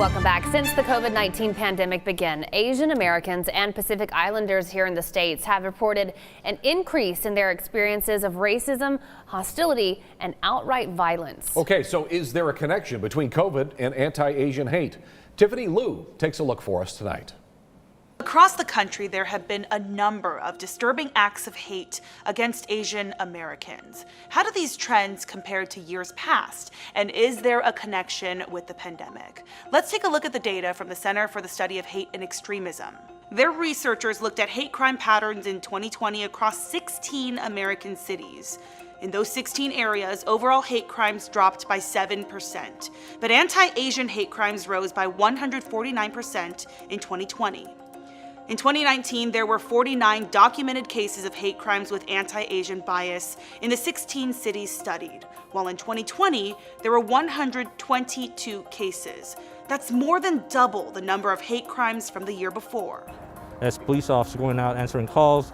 Welcome back. Since the COVID-19 pandemic began, Asian Americans and Pacific Islanders here in the States have reported an increase in their experiences of racism, hostility, and outright violence. Okay, so is there a connection between COVID and anti-Asian hate? Tiffany Liu takes a look for us tonight. Across the country, there have been a number of disturbing acts of hate against Asian Americans. How do these trends compare to years past? And is there a connection with the pandemic? Let's take a look at the data from the Center for the Study of Hate and Extremism. Their researchers looked at hate crime patterns in 2020 across 16 American cities. In those 16 areas, overall hate crimes dropped by 7%, but anti-Asian hate crimes rose by 149% in 2020. In 2019, there were 49 documented cases of hate crimes with anti-Asian bias in the 16 cities studied, while in 2020, there were 122 cases. That's more than double the number of hate crimes from the year before. As police officers going out answering calls,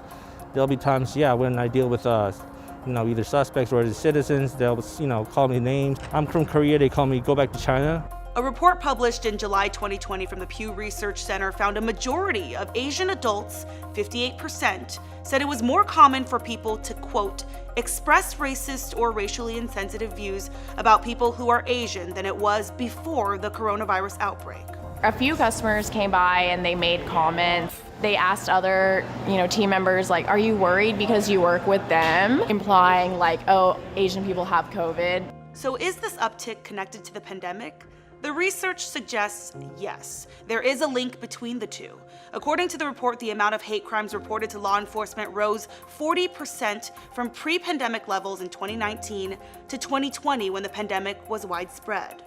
there'll be times, when I deal with either suspects or the citizens, they'll call me names. I'm from Korea, they call me go back to China. A report published in July 2020 from the Pew Research Center found a majority of Asian adults, 58%, said it was more common for people to, quote, express racist or racially insensitive views about people who are Asian than it was before the coronavirus outbreak. A few customers came by and they made comments. They asked other, team members, like, are you worried because you work with them? Implying like, oh, Asian people have COVID. So is this uptick connected to the pandemic? The research suggests yes, there is a link between the two. According to the report, the amount of hate crimes reported to law enforcement rose 40% from pre-pandemic levels in 2019 to 2020 when the pandemic was widespread.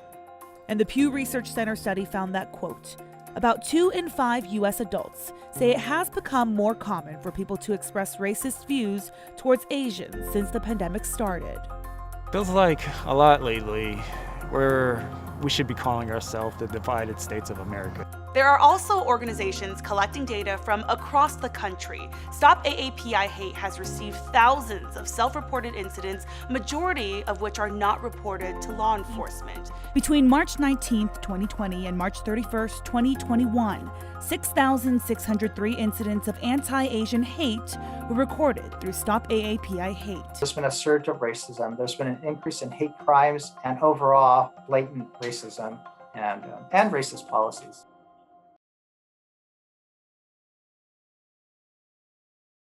And the Pew Research Center study found that, quote, about 2 in 5 U.S. adults say it has become more common for people to express racist views towards Asians since the pandemic started. Feels like a lot lately where we should be calling ourselves the divided states of America. There are also organizations collecting data from across the country. Stop AAPI Hate has received thousands of self-reported incidents, majority of which are not reported to law enforcement. Between March 19th, 2020 and March 31st, 2021, 6,603 incidents of anti-Asian hate were recorded through Stop AAPI Hate. There's been a surge of racism. There's been an increase in hate crimes and overall blatant racism and racist policies.